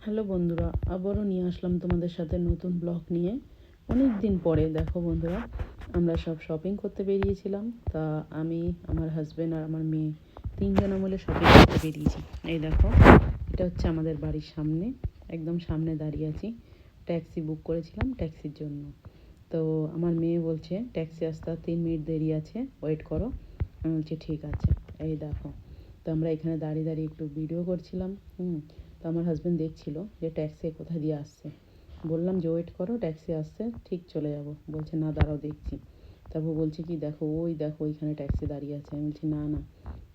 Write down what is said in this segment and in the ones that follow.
Hello বন্ধুরা, আবারও নিয়ে আসলাম তোমাদের সাথে নতুন ব্লগ নিয়ে। অনেক দিন পরে দেখো বন্ধুরা, আমরা সব শপিং করতে বেরিয়েছিলাম। তা আমি, আমার হাজব্যান্ড আর আমার মেয়ে তিনজনে মিলে শপিং করতে বেরিয়েছি। এই দেখো, এটা হচ্ছে আমাদের বাড়ির সামনে, একদম সামনে দাঁড়িয়ে আছি। ট্যাক্সি বুক করেছিলাম ট্যাক্সির জন্য। তো আমার মেয়ে বলছে ট্যাক্সি আসতে আর 3 মিনিট দেরি আছে, ওয়েট করো। আমি বলছি ঠিক আছে। এই দেখো, তো আমরা এখানে দাঁড়িয়ে দাঁড়িয়ে একটু ভিডিও করছিলাম। তো আমার হাজব্যান্ড দেখছিল যে ট্যাক্সি কোথা দিয়ে আসছে। বললাম যে ওয়েট করো, ট্যাক্সি আসছে, ঠিক চলে যাব। বলছে না, দাঁড়াও দেখছি। তারপর বলছে কি, দেখো ওই দেখো ওইখানে ট্যাক্সি দাঁড়িয়ে আছে। আমি বলছি না না,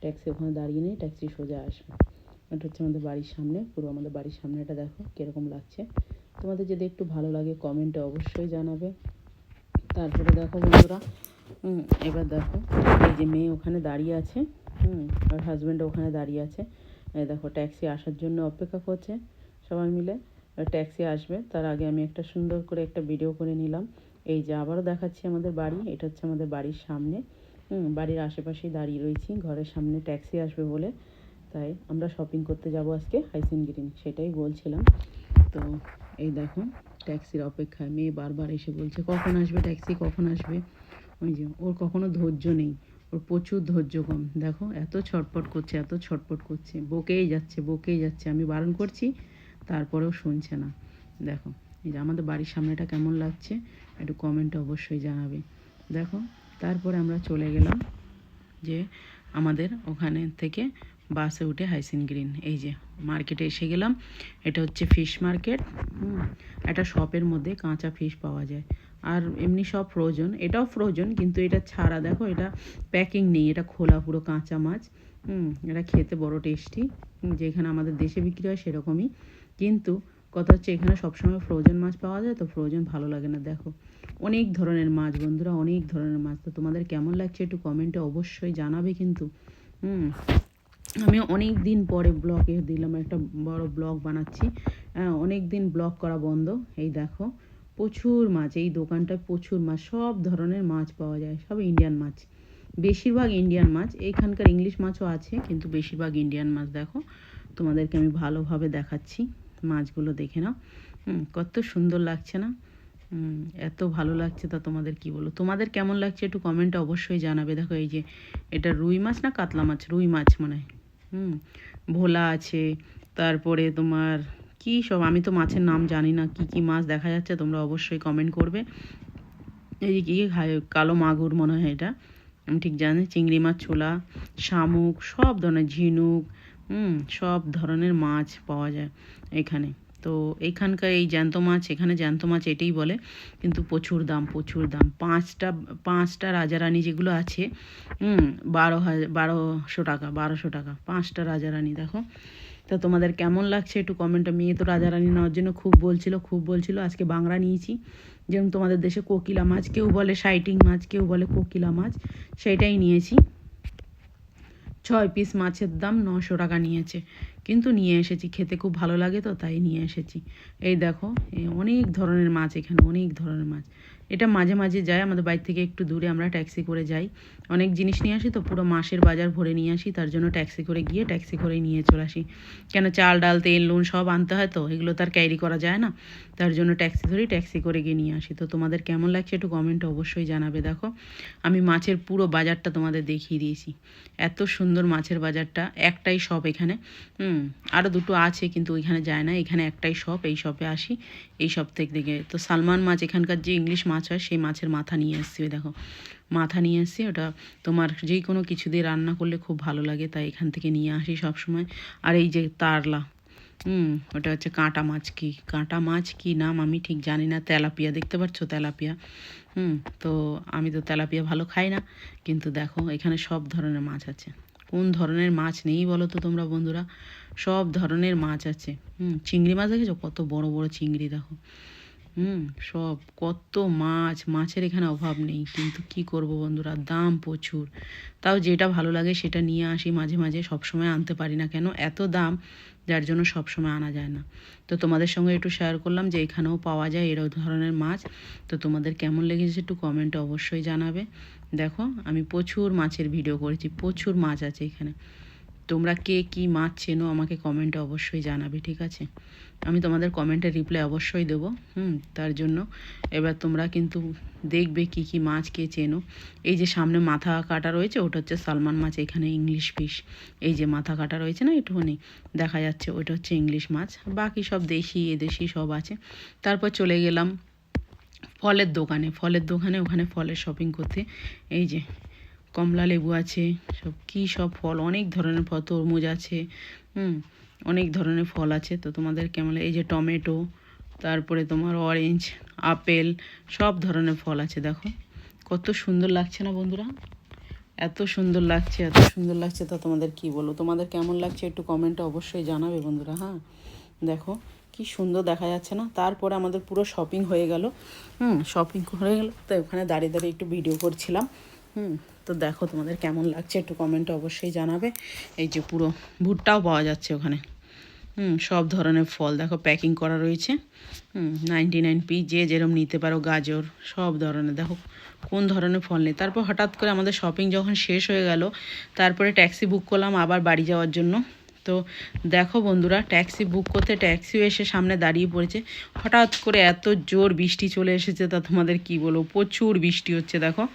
ট্যাক্সি ওখানে দাঁড়িয়ে নেই, ট্যাক্সি সোজা আসবে। এটা হচ্ছে আমাদের বাড়ির সামনে, পুরো আমাদের বাড়ির সামনেটা দেখো কীরকম লাগছে। তোমাদের যদি একটু ভালো লাগে কমেন্টে অবশ্যই জানাবে। তারপরে দেখো বন্ধুরা, এবার দেখো, এই যে মেয়ে ওখানে দাঁড়িয়ে আছে, আর হাজব্যান্ড ওখানে দাঁড়িয়ে আছে। এই দেখো ট্যাক্সি আসার জন্য অপেক্ষা করছে সবাই মিলে। ট্যাক্সি আসবে তার আগে আমি একটা সুন্দর করে একটা ভিডিও করে নিলাম। এই যে আবারও দেখাচ্ছি আমাদের বাড়ি, এটা হচ্ছে আমাদের বাড়ির সামনে। বাড়ির আশেপাশেই দাঁড়িয়ে রয়েছি, ঘরের সামনে ট্যাক্সি আসবে বলে। তাই আমরা শপিং করতে যাব আজকে হাইসেন গ্রিন, সেটাই বলছিলাম। তো এই দেখো, ট্যাক্সির অপেক্ষায় মেয়ে বারবার এসে বলছে কখন আসবে ট্যাক্সি, কখন আসবে। ওই যে ওর কখনো ধৈর্য নেই, ওর প্রচুর ধৈর্য কম। দেখো এত ছটপট করছে, এত ছটপট করছে, বকেই যাচ্ছে বকেই যাচ্ছে। আমি বারণ করছি, তারপরেও শুনছে না। দেখো, এই যে আমাদের বাড়ির সামনেটা কেমন লাগছে একটু কমেন্টে অবশ্যই জানাবে। দেখো, তারপরে আমরা চলে গেলাম যে আমাদের ওখানে থেকে বাসে উঠে হাইসেন গ্রিন, এই যে মার্কেটে এসে গেলাম। এটা হচ্ছে ফিশ মার্কেট। একটা শপের মধ্যে কাঁচা ফিশ পাওয়া যায়, আর এমনি সব ফ্রোজন। এটাও ফ্রোজন, কিন্তু এটা ছাড়া দেখো, এটা প্যাকিং নেই, এটা খোলা পুরো কাঁচা মাছ। এটা খেতে বড় টেস্টি, যেখানে আমাদের দেশে বিক্রি হয় সেরকমই। কিন্তু কথা হচ্ছে এখানে সবসময় ফ্রোজেন মাছ পাওয়া যায়, তো ফ্রোজেন ভালো লাগে না। দেখো অনেক ধরনের মাছ বন্ধুরা, অনেক ধরনের মাছ। তো তোমাদের কেমন লাগছে একটু কমেন্টে অবশ্যই জানাবে কিন্তু। আমি অনেক দিন পরে ব্লগে দিলাম, একটা বড় ব্লগ বানাচ্ছি। অনেক দিন ব্লগ করা বন্ধ। এই দেখো প্রচুর মাছ, এই দোকানটায় প্রচুর মাছ, সব ধরনের মাছ পাওয়া যায়, সব ইন্ডিয়ান মাছ, বেশিরভাগ ইন্ডিয়ান মাছ। এইখানকার ইংলিশ মাছও আছে, কিন্তু বেশিরভাগ ইন্ডিয়ান মাছ। দেখো তোমাদেরকে আমি ভালোভাবে দেখাচ্ছি, মাছগুলো দেখে নাও। কত সুন্দর লাগছে না? এত ভালো লাগছে, তা তোমাদের কি বলো, তোমাদের কেমন লাগছে একটু কমেন্টে অবশ্যই জানাবে। দেখো এই যে, এটা রুই মাছ না কাতলা মাছ, রুই মাছ মনে হয়। ভোলা আছে, তারপরে তোমার কি সব, আমি তো মাছের নাম জানি না, কি কি মাছ দেখা যাচ্ছে তোমরা অবশ্যই কমেন্ট করবে। এই যে কী কালো মাগুর মনে হয় এটা, আমি ঠিক জানি। চিংড়ি মাছ, ছোলা, শামুক, সব ধরনের ঝিনুক, সব ধরনের মাছ পাওয়া যায় এখানে। তো এইখানকার এই জ্যান্ত মাছ, এখানে জ্যান্ত মাছ এটাই বলে, কিন্তু প্রচুর দাম, প্রচুর দাম। পাঁচটা রাজারানি যেগুলো আছে, 1200 টাকা, 1200 টাকা 5টা রাজারানি। দেখো, তা তোমাদের কেমন লাগছে একটু কমেন্টে। মেয়ে তো রাজারানি নেওয়ার জন্য খুব বলছিল। আজকে বাংলা নিয়েছি, যেমন তোমাদের দেশে কোকিলা মাছ, কেউ বলে সাইটিং মাছ, কেউ বলে কোকিলা মাছ, সেটাই নিয়েছি। 6 পিস মাছের দাম 900 টাকা নিয়েছে, কিন্তু নিয়ে এসেছি, খেতে খুব ভালো লাগে তো তাই নিয়ে এসেছি। এই দেখো, অনেক ধরনের মাছ এখানে, অনেক ধরনের মাছ। এটা মাঝে মাঝে যায়, আমাদের বাড়ি থেকে একটু দূরে, আমরা ট্যাক্সি করে যাই। অনেক জিনিস নিয়ে আসি তো, পুরো মাসের বাজার ভরে নিয়ে আসি, তার জন্য ট্যাক্সি করে গিয়ে ট্যাক্সি করেই নিয়ে চলে আসি। কেন, চাল ডাল তেল নুন সব আনতে হয়, তো এগুলো তার ক্যারি করা যায় না, তার জন্য ট্যাক্সি ধরেই ট্যাক্সি করে গিয়ে নিয়ে আসি। তো তোমাদের কেমন লাগছে একটু কমেন্টে অবশ্যই জানাবে। দেখো, আমি মাছের পুরো বাজারটা তোমাদের দেখিয়ে দিয়েছি। এত সুন্দর মাছের বাজারটা, একটাই শপ এখানে। আরও দুটো আছে, কিন্তু ওইখানে যায় না, এখানে একটাই শপ, এই শপে আসি। এই শপ থেকে তো সালমান মাছ, এখানকার যে ইংলিশ মাছ হয়, সেই মাছের মাথা নিয়ে এসেছি। ওই দেখো, মাথা নিয়ে এসেছি। ওটা তোমার যেই কোনো কিছু দিয়ে রান্না করলে খুব ভালো লাগে, তাই এখান থেকে নিয়ে আসি সব সময়। আর এই যে তারলা, ওটা হচ্ছে কাঁটা মাছ কি নাম আমি ঠিক জানি না। তেলাপিয়া, দেখতে পাচ্ছ তেলাপিয়া। তো আমি তো তেলাপিয়া ভালো খাই না, কিন্তু দেখো এখানে সব ধরনের মাছ আছে। কোন ধরনের মাছ নেই বলো তো তোমরা বন্ধুরা, সব ধরনের মাছ আছে। চিংড়ি মাছ দেখেছো, কত বড় বড় চিংড়ি দেখো। সব কত মাছ, মাছের এখানে অভাব নেই, কিন্তু কি করব বন্ধুরা, দাম প্রচুর। তাও যেটা ভালো লাগে সেটা নিয়ে আসি মাঝে মাঝে, সবসময় আনতে পারি না, কেন এত দাম, যার জন্য সবসময় আনা যায় না। তো তোমাদের সঙ্গে একটু শেয়ার করলাম যে এখানেও পাওয়া যায় এরকম ধরনের মাছ। তো তোমাদের কেমন লেগেছে একটু কমেন্টে অবশ্যই জানাবে। দেখো, আমি প্রচুর মাছের ভিডিও করেছি, প্রচুর মাছ আছে এখানে। তোমরা কে কী মাছ চেনো আমাকে কমেন্টে অবশ্যই জানাবে, ঠিক আছে? আমি তোমাদের কমেন্টের রিপ্লাই অবশ্যই দেবো। তার জন্য এবার তোমরা কিন্তু দেখবে কি কি মাছ কে চেনো। এই যে সামনে মাথা কাটা রয়েছে ওটা হচ্ছে সালমান মাছ, এখানে ইংলিশ ফিশ। এই যে মাথা কাটা রয়েছে না একটুখানি দেখা যাচ্ছে, ওইটা হচ্ছে ইংলিশ মাছ। বাকি সব দেশি এদেশি সব আছে। তারপর চলে গেলাম ফলের দোকানে ওখানে ফলের শপিং করতে। এই যে কমলা লেবু আছে, সব কী সব ফল, অনেক ধরনের ফল, তরমুজ আছে, অনেক ধরনের ফল আছে। তো তোমাদের কেমন, এই যে টমেটো, তারপরে তোমার অরেঞ্জ, আপেল, সব ধরনের ফল আছে। দেখো কত সুন্দর লাগছে না বন্ধুরা? এত সুন্দর লাগছে তা তোমাদের কি বলবো। তোমাদের কেমন লাগছে একটু কমেন্টে অবশ্যই জানাবে বন্ধুরা। হ্যাঁ দেখো কি সুন্দর দেখা যাচ্ছে না? তারপরে আমাদের পুরো শপিং হয়ে গেল। শপিং হয়ে গেল, তো ওখানে দাঁড়িয়ে দাঁড়িয়ে একটু ভিডিও করছিলাম। তো দেখো তোমাদের কেমন লাগছে একটু কমেন্টে অবশ্যই জানাবে। এই যে পুরো ভুট্টাও পাওয়া যাচ্ছে ওখানে। সব ধরনের ফল দেখো প্যাকিং করা রয়েছে। 99 পিস, যে যেরকম নিতে পারো। গাজর, সব ধরনের, দেখো কোন ধরনের ফল নেই। তারপর হঠাৎ করে আমাদের শপিং যখন শেষ হয়ে গেল, তারপরে ট্যাক্সি বুক করলাম আবার বাড়ি যাওয়ার জন্য। তো দেখো বন্ধুরা, ট্যাক্সি বুক করতে ট্যাক্সিও এসে সামনে দাঁড়িয়ে পড়েছে। হঠাৎ করে এত জোর বৃষ্টি চলে এসেছে, তা তোমাদের কি বলবো, প্রচুর বৃষ্টি হচ্ছে। দেখো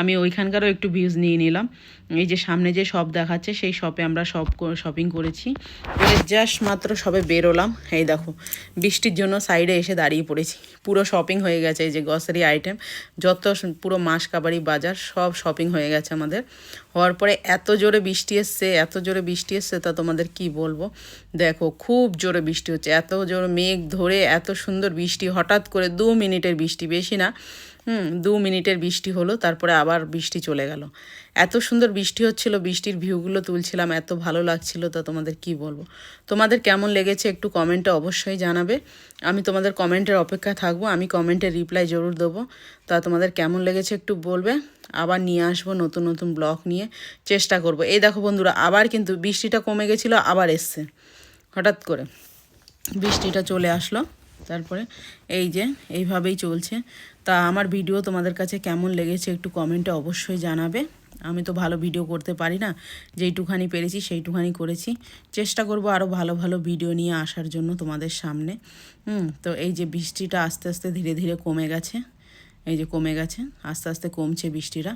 আমি ওইখানকারও একটু ভিউজ নিয়ে নিলাম। এই যে সামনে যে শপ দেখাচ্ছে সেই শপে আমরা শপিং করেছি। জাস্ট মাত্র সবে বেরোলাম, এই দেখো বৃষ্টির জন্য সাইডে এসে দাঁড়িয়ে পড়েছি। পুরো শপিং হয়ে গেছে। এই যে গ্রসারি আইটেম যত, পুরো মাস কাবাড়ি বাজার সব শপিং হয়ে গেছে আমাদের। হওয়ার পরে এত জোরে বৃষ্টি এসছে তা তোমাদের কি বলবো। দেখো খুব জোরে বৃষ্টি হচ্ছে, এত জোরে মেঘ ধরে এত সুন্দর বৃষ্টি, হঠাৎ করে 2 মিনিটের বৃষ্টি, বেশি না। 2 মিনিটের বৃষ্টি হলো, তারপরে আবার বৃষ্টি চলে গেল। এত সুন্দর বৃষ্টি হচ্ছিল, বৃষ্টির ভিউগুলো তুলছিলাম, এত ভালো লাগছিল। তা তোমাদের কি বলবো। তোমাদের কেমন লেগেছে একটু কমেন্টে অবশ্যই জানাবে। আমি তোমাদের কমেন্টের অপেক্ষায় থাকবো, আমি কমেন্টের রিপ্লাই জরুর দেবো। তা তোমাদের কেমন লেগেছে একটু বলবে। আবার নিয়ে আসবো নতুন নতুন ব্লগ নিয়ে, চেষ্টা করব। এই দেখো বন্ধুরা, আবার কিন্তু বৃষ্টিটা কমে গেছিলো, আবার এসছে হঠাৎ করে বৃষ্টিটা চলে আসলো। তারপরে এই যে এইভাবেই চলছে। তা আমার ভিডিও তোমাদের কাছে কেমন লেগেছে একটু কমেন্টে অবশ্যই জানাবে। আমি তো ভালো ভিডিও করতে পারি না, যেইটুখানি পেরেছি সেইটুখানি করেছি। চেষ্টা করব আরও ভালো ভালো ভিডিও নিয়ে আসার জন্য তোমাদের সামনে। তো এই যে বৃষ্টিটা আস্তে আস্তে ধীরে ধীরে কমে গেছে। এই যে কমে গেছে, আস্তে আস্তে কমছে বৃষ্টিটা।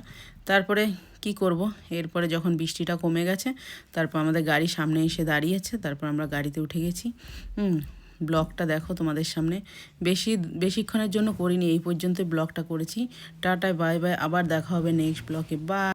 তারপরে কি করব, এরপরে যখন বৃষ্টিটা কমে গেছে, তারপর আমাদের গাড়ি সামনে এসে দাঁড়িয়েছে, তারপর আমরা গাড়িতে উঠে গেছি। ব্লগটা দেখো তোমাদের সামনে বেশিক্ষণের জন্য করিনি, এই পর্যন্ত ব্লগটা করেছি। টাটা বাই বাই, আবার দেখা হবে নেক্সট ব্লগে। বাই।